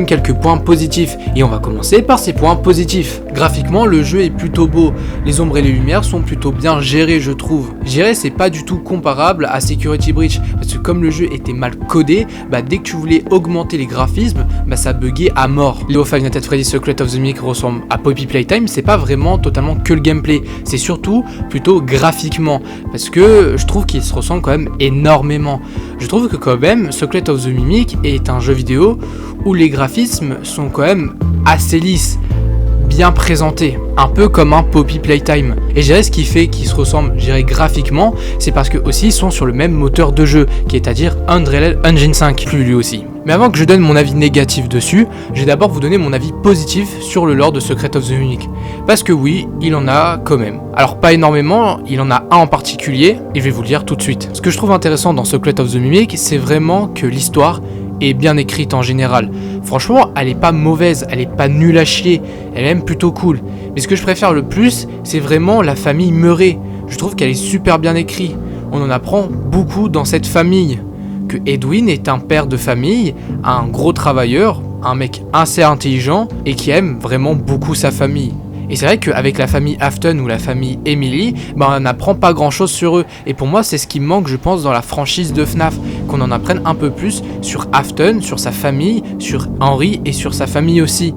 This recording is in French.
Quelques points positifs, et on va commencer par ces points positifs. Graphiquement, le jeu est plutôt beau, les ombres et les lumières sont plutôt bien gérées, je trouve. Je dirais c'est pas du tout comparable à Security Breach, parce que comme le jeu était mal codé, dès que tu voulais augmenter les graphismes, ça buguait à mort. Leo Five Nights at Freddy's Secret of the Mimic ressemble à Poppy Playtime, c'est pas vraiment totalement que le gameplay, c'est surtout plutôt graphiquement, parce que je trouve qu'il se ressemble quand même énormément. Je trouve que quand même, Secret of the Mimic est un jeu vidéo où les graphismes sont quand même assez lisses, bien présentés, un peu comme un Poppy Playtime. Et je dirais ce qui fait qu'ils se ressemblent, je dirais graphiquement, c'est parce que aussi ils sont sur le même moteur de jeu, qui est à dire Unreal Engine 5, lui aussi. Mais avant que je donne mon avis négatif dessus, je vais d'abord vous donner mon avis positif sur le lore de Secret of the Mimic. Parce que oui, il en a quand même. Alors pas énormément, il en a un en particulier, et je vais vous le dire tout de suite. Ce que je trouve intéressant dans Secret of the Mimic, c'est vraiment que l'histoire est bien écrite en général. Franchement, elle est pas mauvaise, elle est pas nulle à chier, elle est même plutôt cool. Mais ce que je préfère le plus, c'est vraiment la famille Murray. Je trouve qu'elle est super bien écrite. On en apprend beaucoup dans cette famille. Que Edwin est un père de famille, un gros travailleur, un mec assez intelligent et qui aime vraiment beaucoup sa famille. Et c'est vrai qu'avec la famille Afton ou la famille Emily, on n'apprend pas grand chose sur eux. Et pour moi, c'est ce qui me manque, je pense, dans la franchise de FNAF. Qu'on en apprenne un peu plus sur Afton, sur sa famille, sur Henry et sur sa famille aussi.